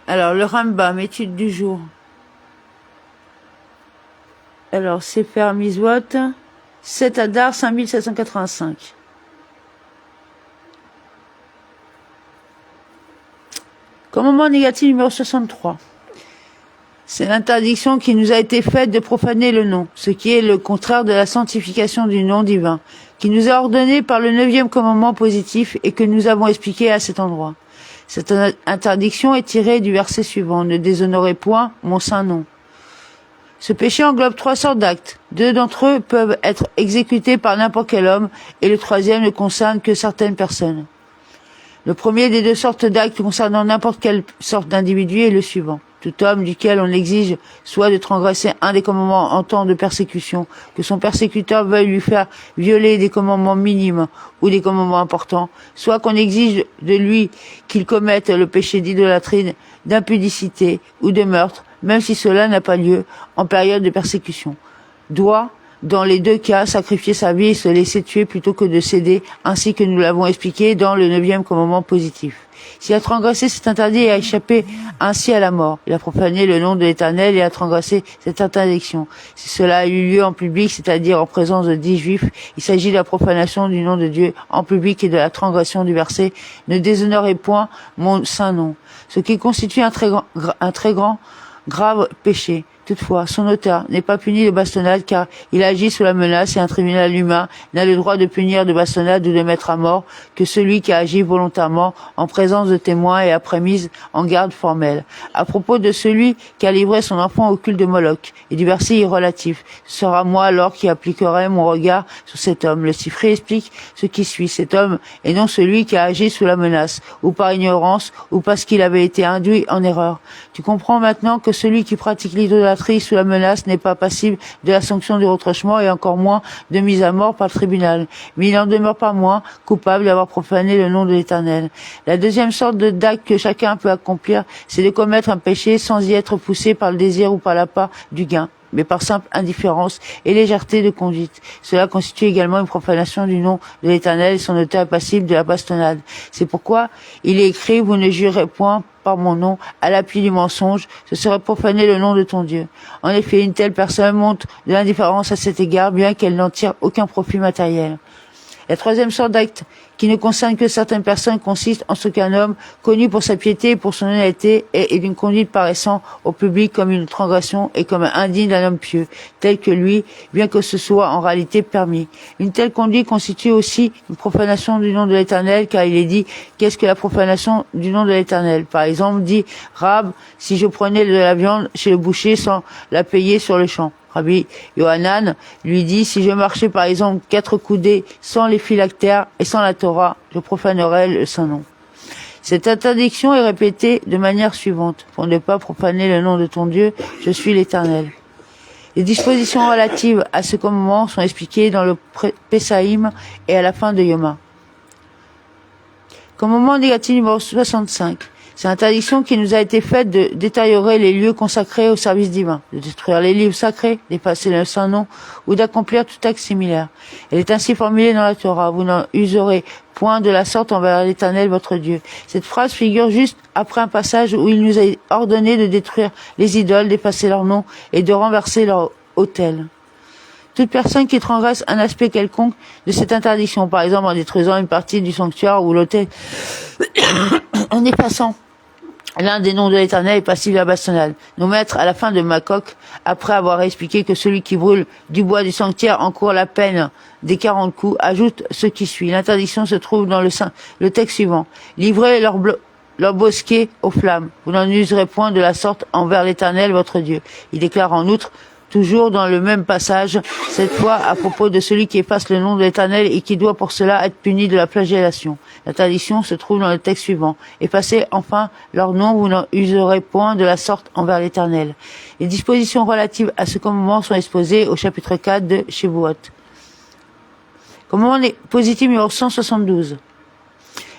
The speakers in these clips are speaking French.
Alors, le Rambam, étude du jour. Alors, Sefer Mizvot, 7 Adar, 5785. Commandement négatif numéro 63. C'est l'interdiction qui nous a été faite de profaner le nom, ce qui est le contraire de la sanctification du nom divin, qui nous est ordonné par le 9e commandement positif et que nous avons expliqué à cet endroit. Cette interdiction est tirée du verset suivant, « Ne déshonorez point mon saint nom ». Ce péché englobe 3 sortes d'actes. 2 d'entre eux peuvent être exécutés par n'importe quel homme et le 3e ne concerne que certaines personnes. Le premier des 2 sortes d'actes concernant n'importe quelle sorte d'individu est le suivant. Tout homme duquel on exige soit de transgresser un des commandements en temps de persécution, que son persécuteur veuille lui faire violer des commandements minimes ou des commandements importants, soit qu'on exige de lui qu'il commette le péché d'idolâtrie, d'impudicité ou de meurtre, même si cela n'a pas lieu en période de persécution, doit, dans les 2 cas, sacrifier sa vie et se laisser tuer plutôt que de céder, ainsi que nous l'avons expliqué dans le 9e commandement positif. S'il a transgressé cet interdit et a échappé ainsi à la mort, il a profané le nom de l'Éternel et a transgressé cette interdiction. Si cela a eu lieu en public, c'est-à-dire en présence de 10 juifs, il s'agit de la profanation du nom de Dieu en public et de la transgression du verset « Ne déshonorez point mon saint nom », ce qui constitue un très grave péché. Toutefois, son auteur n'est pas puni de bastonnade car il agit sous la menace et un tribunal humain n'a le droit de punir de bastonnade ou de mettre à mort que celui qui a agi volontairement en présence de témoins et après mise en garde formelle. À propos de celui qui a livré son enfant au culte de Moloch et du verset relatif, ce sera moi alors qui appliquerai mon regard sur cet homme. Le Sifri explique ce qui suit. Cet homme est non celui qui a agi sous la menace ou par ignorance ou parce qu'il avait été induit en erreur. Tu comprends maintenant que celui qui pratique l'idolâtrie sous la menace n'est pas passible de la sanction du retranchement et encore moins de mise à mort par le tribunal. Mais il n'en demeure pas moins coupable d'avoir profané le nom de l'Éternel. La deuxième sorte d'acte que chacun peut accomplir, c'est de commettre un péché sans y être poussé par le désir ou par l'appât du gain, mais par simple indifférence et légèreté de conduite. Cela constitue également une profanation du nom de l'Éternel et son auteur est passible de la bastonnade. C'est pourquoi il est écrit, vous ne jurez point par mon nom, à l'appui du mensonge, ce serait profaner le nom de ton Dieu. En effet, une telle personne montre de l'indifférence à cet égard, bien qu'elle n'en tire aucun profit matériel. La troisième sorte d'acte, qui ne concerne que certaines personnes, consiste en ce qu'un homme, connu pour sa piété et pour son honnêteté, est d'une conduite paraissant au public comme une transgression et comme indigne d'un homme pieux, tel que lui, bien que ce soit en réalité permis. Une telle conduite constitue aussi une profanation du nom de l'Éternel, car il est dit, qu'est-ce que la profanation du nom de l'Éternel? Par exemple, dit Rab, si je prenais de la viande chez le boucher sans la payer sur le champ. Rabbi Yohanan lui dit, si je marchais par exemple 4 coudées sans les phylactères et sans la Torah, je profanerais le saint nom. Cette interdiction est répétée de manière suivante. Pour ne pas profaner le nom de ton Dieu, je suis l'Éternel. Les dispositions relatives à ce commandement sont expliquées dans le Pesaïm et à la fin de Yoma. Commandement négatif numéro 65. C'est l'interdiction qui nous a été faite de détériorer les lieux consacrés au service divin, de détruire les livres sacrés, d'effacer le saint nom ou d'accomplir tout acte similaire. Elle est ainsi formulée dans la Torah. Vous n'en userez point de la sorte envers l'Éternel votre Dieu. Cette phrase figure juste après un passage où il nous a ordonné de détruire les idoles, d'effacer leur nom et de renverser leur autel. Toute personne qui transgresse un aspect quelconque de cette interdiction, par exemple en détruisant une partie du sanctuaire ou l'autel, en effaçant l'un des noms de l'Éternel est passible à la bastonnade. Nos maîtres, à la fin de Makok, après avoir expliqué que celui qui brûle du bois du sanctuaire encourt la peine des 40 coups, ajoute ce qui suit. L'interdiction se trouve dans le texte suivant. Livrez leur bosquet aux flammes. Vous n'en userez point de la sorte envers l'Éternel votre Dieu. Il déclare en outre, toujours dans le même passage, cette fois à propos de celui qui efface le nom de l'Éternel et qui doit pour cela être puni de la flagellation. L'interdiction se trouve dans le texte suivant. Effacez enfin leur nom, vous n'en userez point de la sorte envers l'Éternel. Les dispositions relatives à ce commandement sont exposées au chapitre 4 de Shavuot. Commandement positif numéro 172.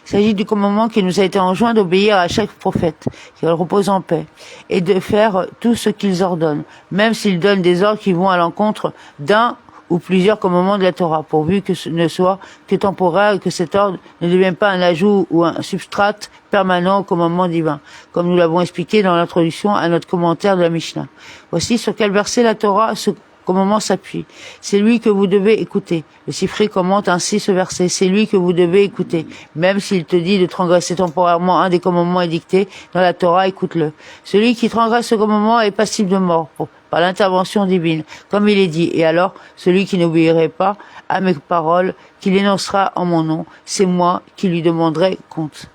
Il s'agit du commandement qui nous a été enjoint d'obéir à chaque prophète, qu'il repose en paix, et de faire tout ce qu'ils ordonnent, même s'ils donnent des ordres qui vont à l'encontre d'un ou plusieurs commandements de la Torah, pourvu que ce ne soit que temporaire et que cet ordre ne devienne pas un ajout ou un substrat permanent au commandement divin, comme nous l'avons expliqué dans l'introduction à notre commentaire de la Mishnah. Voici sur quel verset la Torah se commandement s'appuie. C'est lui que vous devez écouter. Le Sifri commente ainsi ce verset. C'est lui que vous devez écouter. Même s'il te dit de transgresser temporairement un des commandements édictés dans la Torah, écoute-le. Celui qui transgresse ce commandement est passible de mort par l'intervention divine, comme il est dit. Et alors, celui qui n'obéirait pas à mes paroles, qu'il énoncera en mon nom, c'est moi qui lui demanderai compte.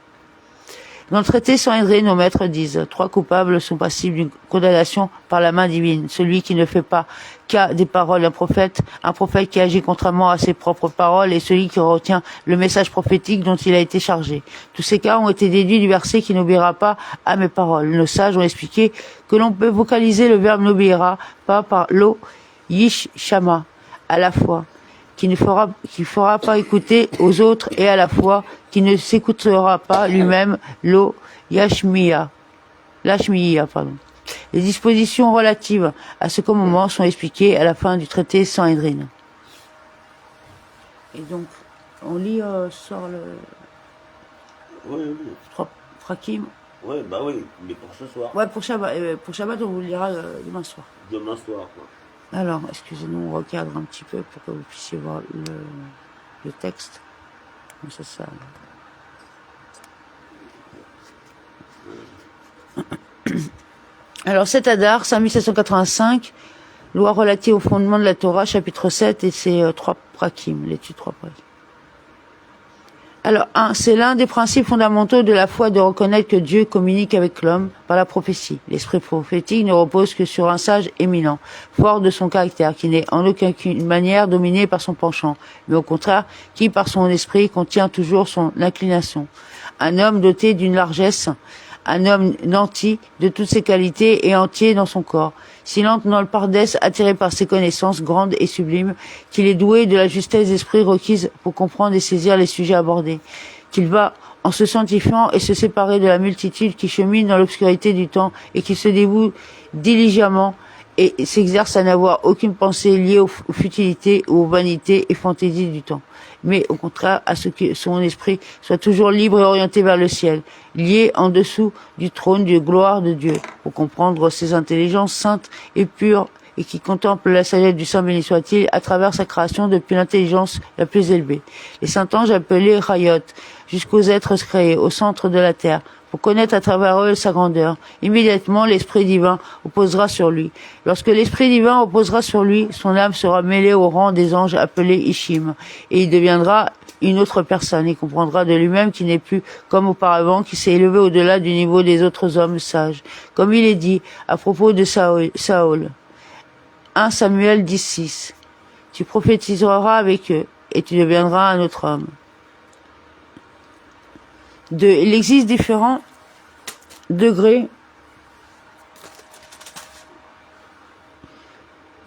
Dans le traité Sanhédrin, nos maîtres disent, 3 coupables sont passibles d'une condamnation par la main divine. Celui qui ne fait pas cas des paroles d'un prophète, un prophète qui agit contrairement à ses propres paroles et celui qui retient le message prophétique dont il a été chargé. Tous ces cas ont été déduits du verset qui n'obéira pas à mes paroles. Nos sages ont expliqué que l'on peut vocaliser le verbe n'obéira pas par lo, yish, shama, à la fois, qui fera pas écouter aux autres et à la fois qui ne s'écoutera pas lui-même lo yashmiya. Pardon. Les dispositions relatives à ce commandement sont expliquées à la fin du traité Sanhédrin. Et donc, on lit sur le... Oui. 3 prakim. Oui, bah oui, mais pour ce soir. Ouais, pour Shabbat, on vous le lira demain soir. Demain soir, quoi. Alors, excusez-nous, on recadre un petit peu pour que vous puissiez voir le texte. Comme ça. Alors, cet Adar, 5785, loi relative au fondement de la Torah, chapitre 7, et c'est 3 prakim, l'étude 3 prakim. Alors, c'est l'un des principes fondamentaux de la foi de reconnaître que Dieu communique avec l'homme par la prophétie. L'esprit prophétique ne repose que sur un sage éminent, fort de son caractère, qui n'est en aucune manière dominé par son penchant, mais au contraire, qui par son esprit contient toujours son inclination. Un homme doté d'une largesse, un homme nanti de toutes ses qualités et entier dans son corps. S'il entre dans le Pardès, attiré par ses connaissances grandes et sublimes, qu'il est doué de la justesse d'esprit requise pour comprendre et saisir les sujets abordés, qu'il va en se sanctifiant et se séparer de la multitude qui chemine dans l'obscurité du temps et qui se dévoue diligemment et s'exerce à n'avoir aucune pensée liée aux futilités ou aux vanités et fantaisies du temps, mais au contraire à ce que son esprit soit toujours libre et orienté vers le ciel, lié en dessous du trône de gloire de Dieu, pour comprendre ses intelligences saintes et pures et qui contemple la sagesse du Saint béni soit-il à travers sa création depuis l'intelligence la plus élevée. Les saints anges appelés Rayot, jusqu'aux êtres créés au centre de la terre, pour connaître à travers eux sa grandeur. Immédiatement, l'Esprit divin opposera sur lui. Lorsque l'Esprit divin opposera sur lui, son âme sera mêlée au rang des anges appelés Ishim, et il deviendra une autre personne. Il comprendra de lui-même qu'il n'est plus comme auparavant, qu'il s'est élevé au-delà du niveau des autres hommes sages. Comme il est dit à propos de Saül. 1 Samuel 10:6. Tu prophétiseras avec eux, et tu deviendras un autre homme. 2. Il existe différents degrés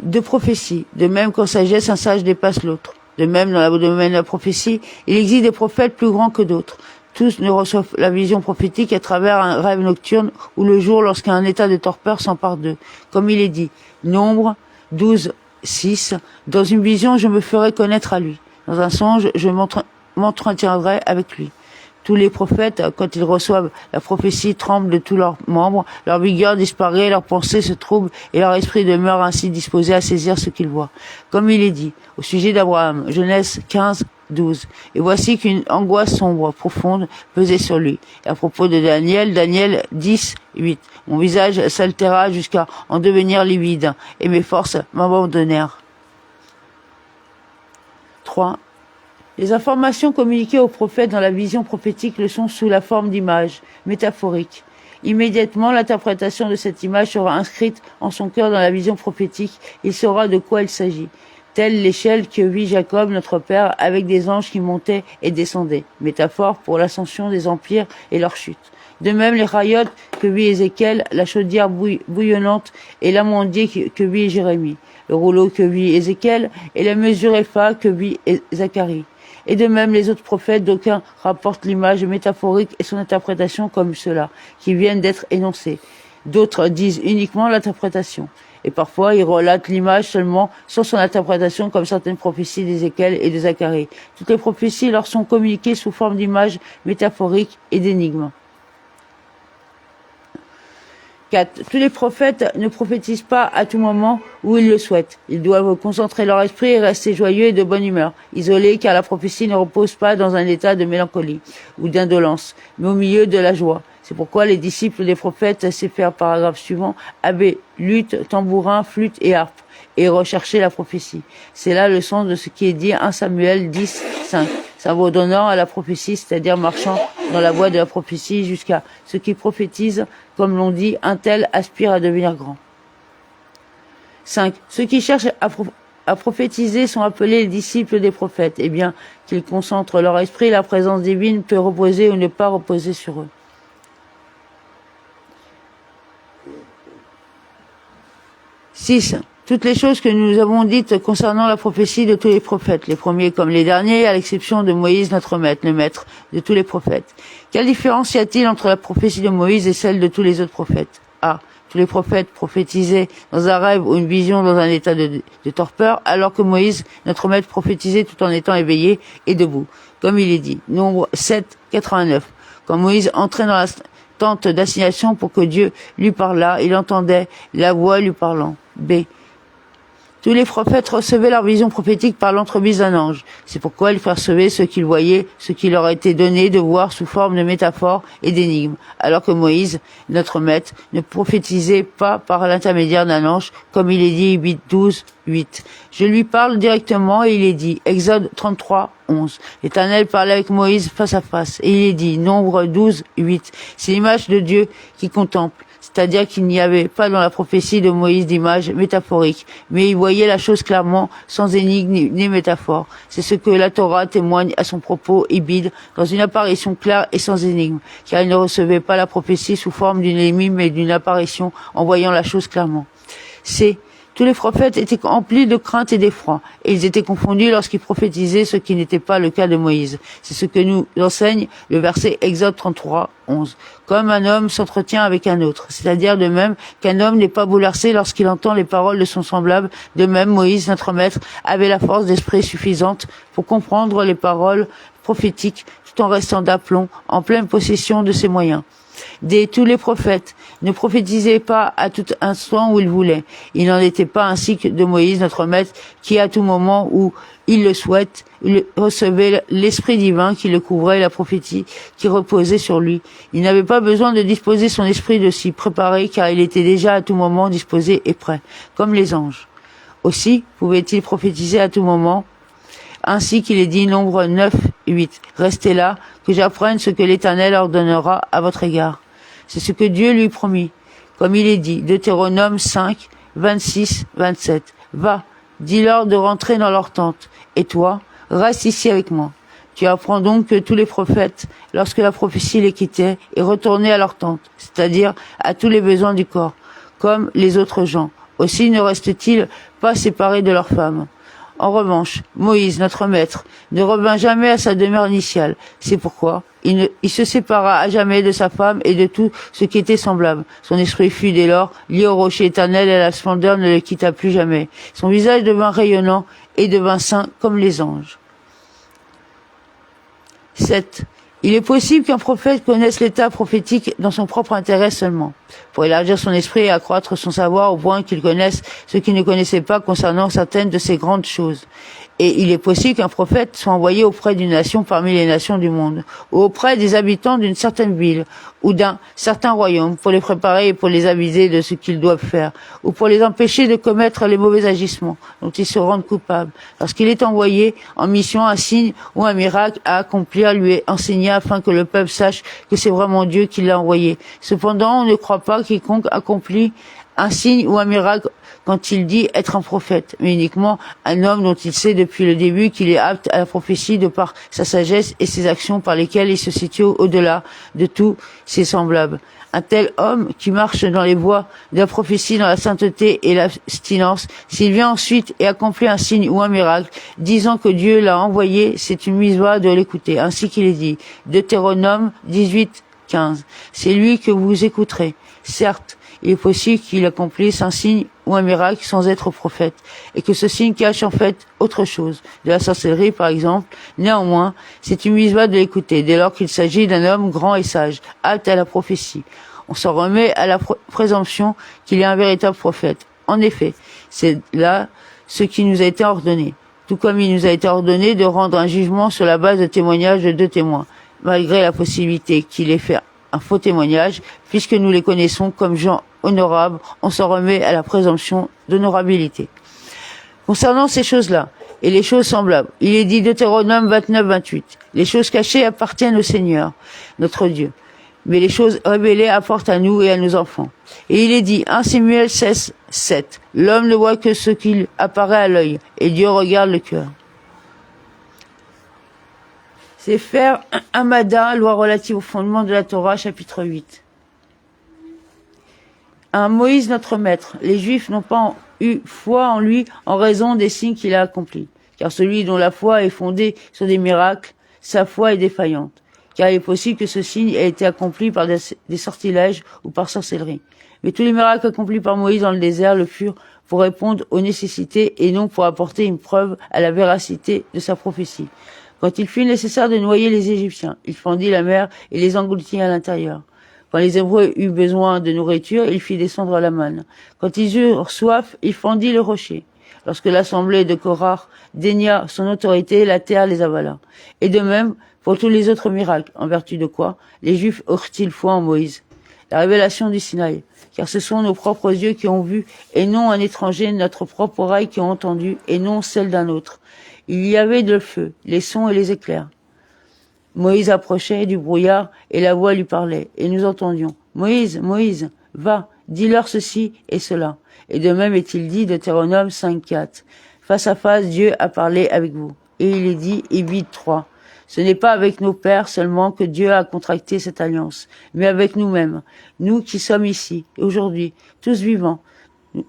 de prophétie. De même qu'en sagesse, un sage dépasse l'autre. De même, dans le domaine de la prophétie, il existe des prophètes plus grands que d'autres. Tous ne reçoivent la vision prophétique à travers un rêve nocturne ou le jour lorsqu'un état de torpeur s'empare d'eux. Comme il est dit, Nombre 12:6, dans une vision, je me ferai connaître à lui. Dans un songe, je m'entretiendrai avec lui. Tous les prophètes, quand ils reçoivent la prophétie, tremblent de tous leurs membres, leur vigueur disparaît, leurs pensées se troublent et leur esprit demeure ainsi disposé à saisir ce qu'ils voient. Comme il est dit, au sujet d'Abraham, Genèse 15:12. Et voici qu'une angoisse sombre, profonde, pesait sur lui. Et à propos de Daniel, Daniel 10:8. Mon visage s'altéra jusqu'à en devenir livide, et mes forces m'abandonnèrent. 3. Les informations communiquées aux prophètes dans la vision prophétique le sont sous la forme d'images métaphoriques. Immédiatement, l'interprétation de cette image sera inscrite en son cœur dans la vision prophétique. Il saura de quoi il s'agit. Telle l'échelle que vit Jacob, notre père, avec des anges qui montaient et descendaient. Métaphore pour l'ascension des empires et leur chute. De même, les rayotes que vit Ézéchiel, la chaudière bouillonnante et l'amandier que vit Jérémie. Le rouleau que vit Ézéchiel et la mesure épha que vit Zacharie. Et de même les autres prophètes, d'aucuns rapportent l'image métaphorique et son interprétation comme cela, qui viennent d'être énoncés. D'autres disent uniquement l'interprétation. Et parfois, ils relatent l'image seulement sans son interprétation, comme certaines prophéties d'Ézéchiel et de Zacharie. Toutes les prophéties leur sont communiquées sous forme d'images métaphoriques et d'énigmes. 4. Tous les prophètes ne prophétisent pas à tout moment où ils le souhaitent. Ils doivent concentrer leur esprit et rester joyeux et de bonne humeur, isolés, car la prophétie ne repose pas dans un état de mélancolie ou d'indolence, mais au milieu de la joie. C'est pourquoi les disciples des prophètes s'éfèrent, paragraphe suivant, avaient luth, tambourin, flûte et harpe, et recherchaient la prophétie. C'est là le sens de ce qui est dit 1 Samuel 10, 5. S'abandonnant à la prophétie, c'est-à-dire marchant dans la voie de la prophétie jusqu'à ce qui prophétise, comme l'on dit, un tel aspire à devenir grand. 5. Ceux qui cherchent à prophétiser sont appelés les disciples des prophètes. Eh bien, qu'ils concentrent leur esprit, la présence divine peut reposer ou ne pas reposer sur eux. 6. Toutes les choses que nous avons dites concernant la prophétie de tous les prophètes, les premiers comme les derniers, à l'exception de Moïse, notre maître, le maître de tous les prophètes. Quelle différence y a-t-il entre la prophétie de Moïse et celle de tous les autres prophètes? A. Tous les prophètes prophétisaient dans un rêve ou une vision dans un état de torpeur, alors que Moïse, notre maître, prophétisait tout en étant éveillé et debout. Comme il est dit, Nombre 7, 89. Quand Moïse entrait dans la tente d'assignation pour que Dieu lui parlât, il entendait la voix lui parlant. B. Tous les prophètes recevaient leur vision prophétique par l'entremise d'un ange. C'est pourquoi ils percevaient ce qu'ils voyaient, ce qui leur était donné de voir sous forme de métaphores et d'énigmes, alors que Moïse, notre maître, ne prophétisait pas par l'intermédiaire d'un ange, comme il est dit 8, 12, 8. Je lui parle directement et il est dit, Exode 33, 11. L'Éternel parlait avec Moïse face à face, et il est dit, Nombre 12, 8. C'est l'image de Dieu qui contemple. C'est-à-dire qu'il n'y avait pas dans la prophétie de Moïse d'image métaphorique, mais il voyait la chose clairement, sans énigme ni métaphore. C'est ce que la Torah témoigne à son propos Ibid, dans une apparition claire et sans énigme, car il ne recevait pas la prophétie sous forme d'une énigme, mais d'une apparition en voyant la chose clairement. C. Tous les prophètes étaient emplis de crainte et d'effroi, et ils étaient confondus lorsqu'ils prophétisaient, ce qui n'était pas le cas de Moïse. C'est ce que nous enseigne le verset Exode 33, 11. Comme un homme s'entretient avec un autre, c'est-à-dire de même qu'un homme n'est pas bouleversé lorsqu'il entend les paroles de son semblable, de même Moïse, notre maître, avait la force d'esprit suffisante pour comprendre les paroles prophétiques tout en restant d'aplomb, en pleine possession de ses moyens. Tous les prophètes ne prophétisaient pas à tout instant où ils voulaient. Il n'en était pas ainsi que de Moïse, notre maître, qui à tout moment où il le souhaite, il recevait l'esprit divin qui le couvrait, la prophétie qui reposait sur lui. Il n'avait pas besoin de disposer son esprit de s'y préparer, car il était déjà à tout moment disposé et prêt, comme les anges. Aussi pouvait-il prophétiser à tout moment, ainsi qu'il est dit, Nombre 9, 8. Restez là, que j'apprenne ce que l'Éternel ordonnera à votre égard. C'est ce que Dieu lui promit. Comme il est dit, Deutéronome 5, 26, 27. Va, dis-leur de rentrer dans leur tente. Et toi, reste ici avec moi. Tu apprends donc que tous les prophètes, lorsque la prophétie les quittait, et retournaient à leur tente, c'est-à-dire à tous les besoins du corps, comme les autres gens. Aussi ne restent-ils pas séparés de leurs femmes. En revanche, Moïse, notre maître, ne revint jamais à sa demeure initiale. C'est pourquoi il se sépara à jamais de sa femme et de tout ce qui était semblable. Son esprit fut dès lors lié au rocher éternel et la splendeur ne le quitta plus jamais. Son visage devint rayonnant et devint saint comme les anges. 7. Il est possible qu'un prophète connaisse l'état prophétique dans son propre intérêt seulement, pour élargir son esprit et accroître son savoir au point qu'il connaisse ce qu'il ne connaissait pas concernant certaines de ces grandes choses. Et il est possible qu'un prophète soit envoyé auprès d'une nation parmi les nations du monde, ou auprès des habitants d'une certaine ville, ou d'un certain royaume, pour les préparer et pour les aviser de ce qu'ils doivent faire, ou pour les empêcher de commettre les mauvais agissements dont ils se rendent coupables. Lorsqu'il est envoyé en mission, un signe ou un miracle à accomplir lui est enseigné afin que le peuple sache que c'est vraiment Dieu qui l'a envoyé. Cependant, on ne croit pas quiconque accomplit un signe ou un miracle quand il dit être un prophète, mais uniquement un homme dont il sait depuis le début qu'il est apte à la prophétie de par sa sagesse et ses actions par lesquelles il se situe au-delà de tous ses semblables. Un tel homme qui marche dans les voies de la prophétie, dans la sainteté et l'abstinence, s'il vient ensuite et accomplit un signe ou un miracle, disant que Dieu l'a envoyé, c'est une mitzvah de l'écouter. Ainsi qu'il est dit, Deutéronome 18, 15. C'est lui que vous écouterez. Certes, il est possible qu'il accomplisse un signe ou un miracle sans être prophète, et que ce signe cache en fait autre chose, de la sorcellerie par exemple. Néanmoins, c'est une mitzvah de l'écouter, dès lors qu'il s'agit d'un homme grand et sage, apte à la prophétie. On s'en remet à la présomption qu'il est un véritable prophète. En effet, c'est là ce qui nous a été ordonné, tout comme il nous a été ordonné de rendre un jugement sur la base de témoignages de 2 témoins, malgré la possibilité qu'il ait fait un faux témoignage, puisque nous les connaissons comme gens honorables, on s'en remet à la présomption d'honorabilité. Concernant ces choses-là, et les choses semblables, il est dit Deutéronome 29-28, les choses cachées appartiennent au Seigneur, notre Dieu, mais les choses révélées apportent à nous et à nos enfants. Et il est dit 1 Samuel 16-7, l'homme ne voit que ce qu'il apparaît à l'œil, et Dieu regarde le cœur. C'est faire Hamada, loi relative au fondement de la Torah, chapitre 8. Un Moïse notre maître, les Juifs n'ont pas eu foi en lui en raison des signes qu'il a accomplis. Car celui dont la foi est fondée sur des miracles, sa foi est défaillante. Car il est possible que ce signe ait été accompli par des sortilèges ou par sorcellerie. Mais tous les miracles accomplis par Moïse dans le désert le furent pour répondre aux nécessités et non pour apporter une preuve à la véracité de sa prophétie. Quand il fut nécessaire de noyer les Égyptiens, il fendit la mer et les engloutit à l'intérieur. Quand les Hébreux eurent besoin de nourriture, il fit descendre la manne. Quand ils eurent soif, il fendit le rocher. Lorsque l'assemblée de Korah dénia son autorité, la terre les avala. Et de même pour tous les autres miracles, en vertu de quoi les Juifs eurent-ils foi en Moïse. La révélation du Sinaï, car ce sont nos propres yeux qui ont vu, et non un étranger, notre propre oreille qui ont entendu, et non celle d'un autre. Il y avait le feu, les sons et les éclairs. Moïse approchait du brouillard et la voix lui parlait, et nous entendions. Moïse, Moïse, va, dis-leur ceci et cela. Et de même est-il dit, Deutéronome 5.4. Face à face, Dieu a parlé avec vous. Et il est dit, Ébide 3. Ce n'est pas avec nos pères seulement que Dieu a contracté cette alliance, mais avec nous-mêmes, nous qui sommes ici, aujourd'hui, tous vivants.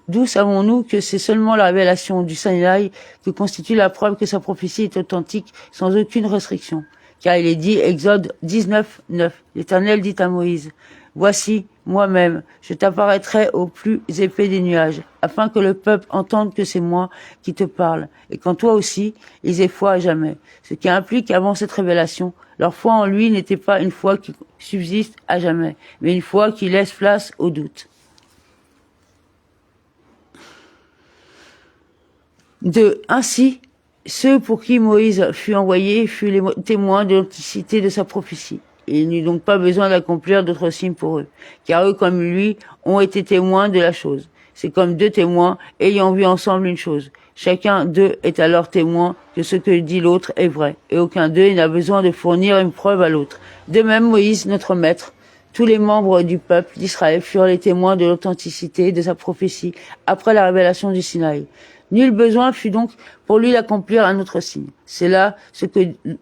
D'où savons-nous que c'est seulement la révélation du Sinaï qui constitue la preuve que sa prophétie est authentique sans aucune restriction. Car il est dit, Exode 19.9, l'Éternel dit à Moïse, « Voici, moi-même, je t'apparaîtrai au plus épais des nuages, afin que le peuple entende que c'est moi qui te parle, et qu'en toi aussi, ils aient foi à jamais. » Ce qui implique qu'avant cette révélation, leur foi en lui n'était pas une foi qui subsiste à jamais, mais une foi qui laisse place au doute. 2. Ainsi, ceux pour qui Moïse fut envoyé furent les témoins de l'authenticité de sa prophétie. Il n'eut donc pas besoin d'accomplir d'autres signes pour eux, car eux comme lui ont été témoins de la chose. C'est comme 2 témoins ayant vu ensemble une chose. Chacun d'eux est alors témoin que ce que dit l'autre est vrai, et aucun d'eux n'a besoin de fournir une preuve à l'autre. De même, Moïse, notre maître, tous les membres du peuple d'Israël furent les témoins de l'authenticité de sa prophétie après la révélation du Sinaï. Nul besoin fut donc pour lui d'accomplir un autre signe. C'est là ce que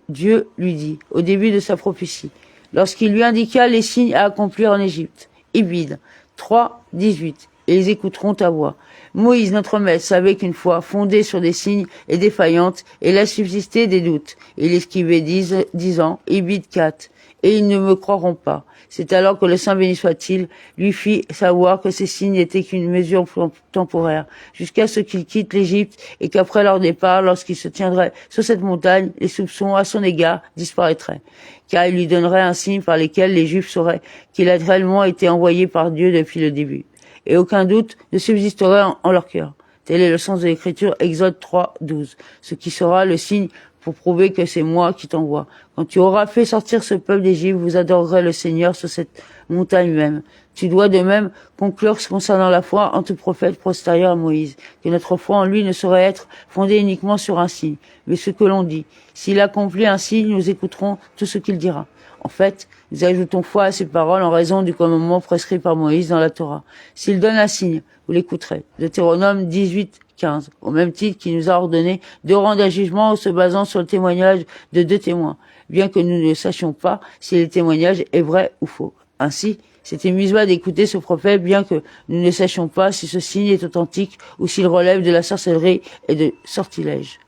Dieu lui dit au début de sa prophétie, lorsqu'il lui indiqua les signes à accomplir en Égypte. Ébide 3.18. Et ils écouteront ta voix. Moïse, notre maître, savait qu'une foi fondée sur des signes est défaillante et laisse subsister des doutes. Il esquivait 10 ans, Ébide 4. Et ils ne me croiront pas. C'est alors que le Saint béni soit-il lui fit savoir que ces signes n'étaient qu'une mesure temporaire, jusqu'à ce qu'il quitte l'Égypte et qu'après leur départ, lorsqu'il se tiendrait sur cette montagne, les soupçons à son égard disparaîtraient. Car il lui donnerait un signe par lequel les Juifs sauraient qu'il a réellement été envoyé par Dieu depuis le début. Et aucun doute ne subsisterait en leur cœur. Tel est le sens de l'écriture, Exode 3.12. Ce qui sera le signe pour prouver que c'est moi qui t'envoie. Quand tu auras fait sortir ce peuple d'Égypte, vous adorerez le Seigneur sur cette montagne même. Tu dois de même conclure concernant la foi en tout prophète postérieur à Moïse, que notre foi en lui ne saurait être fondée uniquement sur un signe, mais ce que l'on dit. S'il accomplit un signe, nous écouterons tout ce qu'il dira. En fait, nous ajoutons foi à ses paroles en raison du commandement prescrit par Moïse dans la Torah. S'il donne un signe, vous l'écouterez. Deutéronome 18.15, au même titre qu'il nous a ordonné de rendre un jugement en se basant sur le témoignage de 2 témoins, bien que nous ne sachions pas si le témoignage est vrai ou faux. Ainsi, c'était mitzvah d'écouter ce prophète, bien que nous ne sachions pas si ce signe est authentique ou s'il relève de la sorcellerie et de sortilège.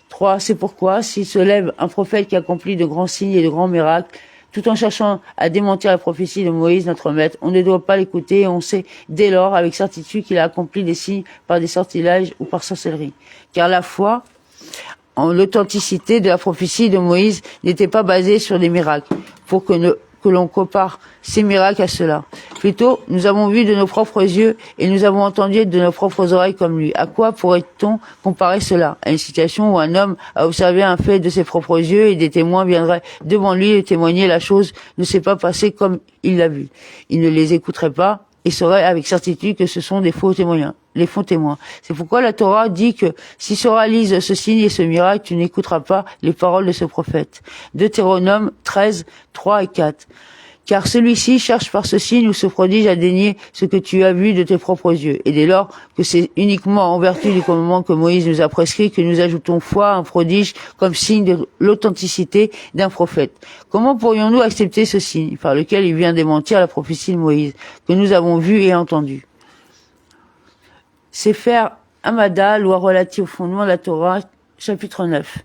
3. C'est pourquoi, s'il se lève un prophète qui accomplit de grands signes et de grands miracles, tout en cherchant à démentir la prophétie de Moïse, notre maître. On ne doit pas l'écouter et on sait dès lors avec certitude qu'il a accompli des signes par des sortilèges ou par sorcellerie. Car la foi en l'authenticité de la prophétie de Moïse n'était pas basée sur des miracles, pour que l'on compare ces miracles à cela. Plutôt, nous avons vu de nos propres yeux et nous avons entendu de nos propres oreilles comme lui. À quoi pourrait-on comparer cela? À une situation où un homme a observé un fait de ses propres yeux et des témoins viendraient devant lui et témoigner la chose ne s'est pas passée comme il l'a vu. Il ne les écouterait pas et saurait avec certitude que ce sont des faux témoins. Les faux témoins. C'est pourquoi la Torah dit que si se réalise ce signe et ce miracle, tu n'écouteras pas les paroles de ce prophète. Deutéronome 13, 3 et 4. Car celui-ci cherche par ce signe ou ce prodige à dénier ce que tu as vu de tes propres yeux. Et dès lors que c'est uniquement en vertu du commandement que Moïse nous a prescrit que nous ajoutons foi à un prodige comme signe de l'authenticité d'un prophète. Comment pourrions-nous accepter ce signe par lequel il vient démentir la prophétie de Moïse que nous avons vue et entendue? Sefer Hamada, loi relative au fondement de la Torah, chapitre 9.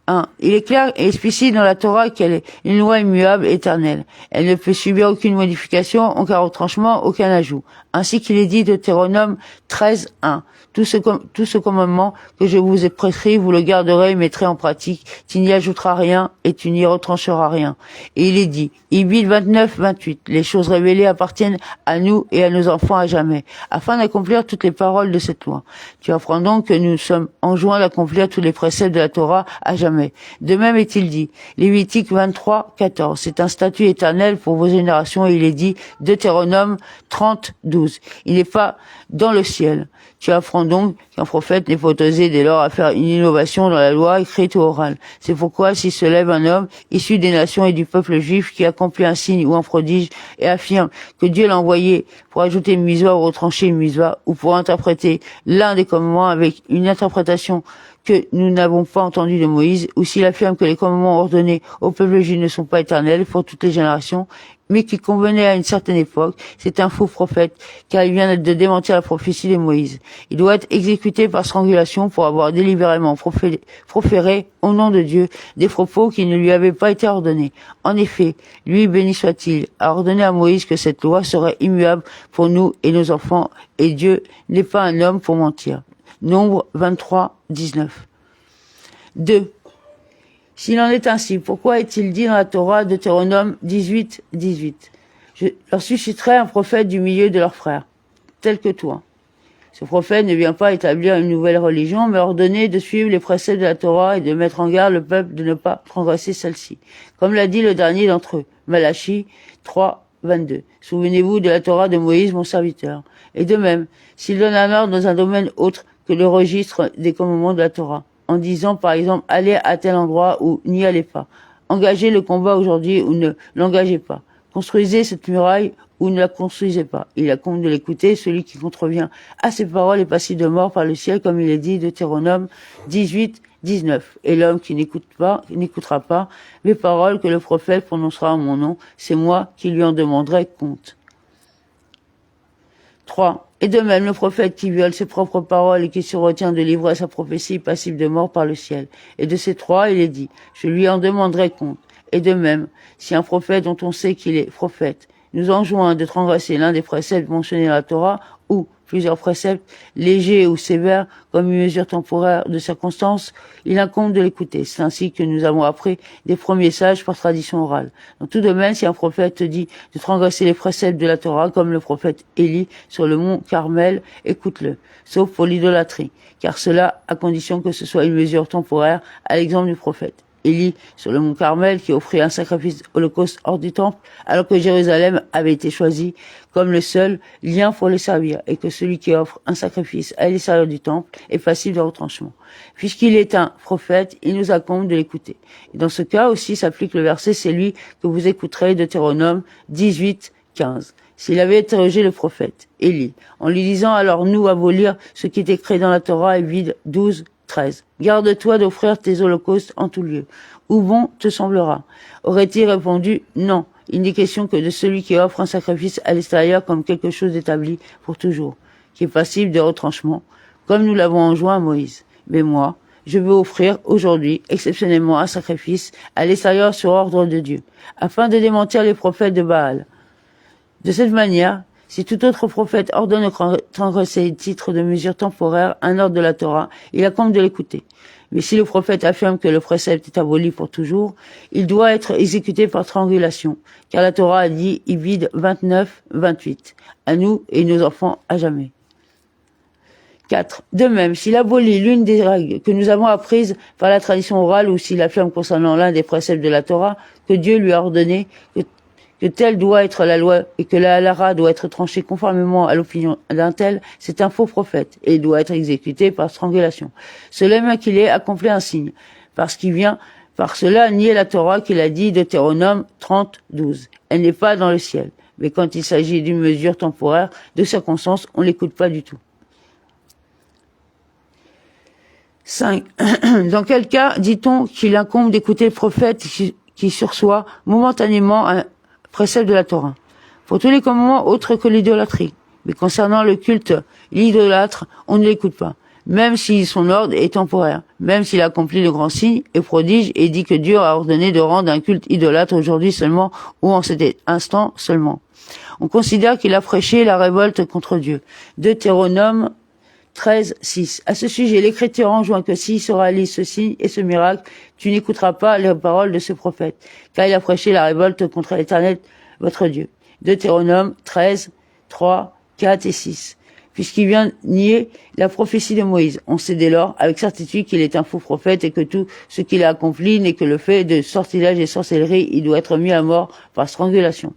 1. Il est clair et explicite dans la Torah qu'elle est une loi immuable, éternelle. Elle ne peut subir aucune modification, aucun retranchement, aucun ajout. Ainsi qu'il est dit de Deutéronome 13, 1. Tout ce commandement que je vous ai prescrit, vous le garderez et mettrez en pratique. Tu n'y ajouteras rien et tu n'y retrancheras rien. Et il est dit, Ibid 29, 28. Les choses révélées appartiennent à nous et à nos enfants à jamais, afin d'accomplir toutes les paroles de cette loi. Tu apprends donc que nous sommes enjoints d'accomplir tous les préceptes de la Torah à jamais. De même est-il dit, Lévitique 23, 14. C'est un statut éternel pour vos générations et il est dit, Deutéronome 30, 12. Il n'est pas dans le ciel. Tu apprends donc qu'un prophète n'est pas autorisé dès lors à faire une innovation dans la loi écrite ou orale. C'est pourquoi s'il se lève un homme issu des nations et du peuple juif qui accomplit un signe ou un prodige et affirme que Dieu l'a envoyé pour ajouter une mitzvah ou retrancher une mitzvah ou pour interpréter l'un des commandements avec une interprétation que nous n'avons pas entendue de Moïse, ou s'il affirme que les commandements ordonnés au peuple juif ne sont pas éternels pour toutes les générations, mais qui convenaient à une certaine époque, c'est un faux prophète, car il vient de démentir la prophétie de Moïse. Il doit être exécuté par strangulation pour avoir délibérément proféré, au nom de Dieu, des propos qui ne lui avaient pas été ordonnés. En effet, lui, béni soit-il, a ordonné à Moïse que cette loi serait immuable pour nous et nos enfants, et Dieu n'est pas un homme pour mentir. Nombre 23, 19. 2. S'il en est ainsi, pourquoi est-il dit dans la Torah, Deutéronome 18, 18 ? Je leur susciterai un prophète du milieu de leurs frères, tel que toi. Ce prophète ne vient pas établir une nouvelle religion, mais ordonner de suivre les préceptes de la Torah et de mettre en garde le peuple de ne pas transgresser celle-ci. Comme l'a dit le dernier d'entre eux, Malachi 3, 22. Souvenez-vous de la Torah de Moïse, mon serviteur. Et de même, s'il donne un ordre dans un domaine autre que le registre des commandements de la Torah, en disant par exemple allez à tel endroit ou n'y allez pas, engagez le combat aujourd'hui ou ne l'engagez pas, construisez cette muraille ou ne la construisez pas. Il incombe de l'écouter, celui qui contrevient à ces paroles est passible de mort par le ciel, comme il est dit Deutéronome 18, 19. Et l'homme qui n'écoutera pas mes paroles que le prophète prononcera en mon nom, c'est moi qui lui en demanderai compte. 3. Et de même, le prophète qui viole ses propres paroles et qui se retient de livrer sa prophétie passible de mort par le ciel. Et de ces trois, il est dit, je lui en demanderai compte. Et de même, si un prophète dont on sait qu'il est prophète nous enjoint de transgresser l'un des préceptes mentionnés dans la Torah, ou plusieurs préceptes, légers ou sévères, comme une mesure temporaire de circonstance, il incombe de l'écouter. C'est ainsi que nous avons appris des premiers sages par tradition orale. Dans tout domaine, si un prophète te dit de transgresser les préceptes de la Torah, comme le prophète Élie sur le mont Carmel, écoute-le, sauf pour l'idolâtrie, car cela à condition que ce soit une mesure temporaire, à l'exemple du prophète Élie sur le mont Carmel, qui offrit un sacrifice holocauste hors du temple, alors que Jérusalem avait été choisi comme le seul lien pour les servir, et que celui qui offre un sacrifice à l'extérieur du temple est passible de retranchement. Puisqu'il est un prophète, il nous incombe de l'écouter. Et dans ce cas aussi s'applique le verset, c'est lui que vous écouterez, Deutéronome 18, 15. S'il avait interrogé le prophète, Élie, en lui disant alors nous abolir ce qui est écrit dans la Torah, Évide 12, 13. Garde-toi d'offrir tes holocaustes en tout lieu. Où bon te semblera? Aurait-il répondu non. Il n'est question que de celui qui offre un sacrifice à l'extérieur comme quelque chose d'établi pour toujours, qui est passible de retranchement, comme nous l'avons enjoint à Moïse. Mais moi, je veux offrir aujourd'hui exceptionnellement un sacrifice à l'extérieur sur ordre de Dieu, afin de démentir les prophètes de Baal. De cette manière, si tout autre prophète ordonne au transgresser titre de mesure temporaire un ordre de la Torah, il accombe de l'écouter. Mais si le prophète affirme que le précepte est aboli pour toujours, il doit être exécuté par triangulation, car la Torah a dit, Ibid 29-28, à nous et nos enfants à jamais. 4. De même, s'il abolit l'une des règles que nous avons apprises par la tradition orale ou s'il affirme concernant l'un des préceptes de la Torah que Dieu lui a ordonné que telle doit être la loi et que la halara doit être tranchée conformément à l'opinion d'un tel, c'est un faux prophète et il doit être exécuté par strangulation. Cela même qu'il ait accompli un signe, parce qu'il vient par cela nier la Torah qu'il a dit Deutéronome 30-12. Elle n'est pas dans le ciel. Mais quand il s'agit d'une mesure temporaire, de circonstance, on l'écoute pas du tout. 5. Dans quel cas dit-on qu'il incombe d'écouter le prophète qui sursoit momentanément un précepte de la Torah? Pour tous les commandements autres que l'idolâtrie. Mais concernant le culte, l'idolâtre, on ne l'écoute pas. Même si son ordre est temporaire. Même s'il accomplit de grands signes et prodiges et dit que Dieu a ordonné de rendre un culte idolâtre aujourd'hui seulement ou en cet instant seulement. On considère qu'il a prêché la révolte contre Dieu. Deutéronome 13-6. À ce sujet, l'Écriture enjoint que s'il se réalise ce signe et ce miracle, tu n'écouteras pas les paroles de ce prophète, car il a prêché la révolte contre l'Éternel, votre Dieu. Deutéronome 13, 3, 4 et 6. Puisqu'il vient nier la prophétie de Moïse, on sait dès lors avec certitude qu'il est un faux prophète et que tout ce qu'il a accompli n'est que le fait de sortilège et sorcellerie, il doit être mis à mort par strangulation.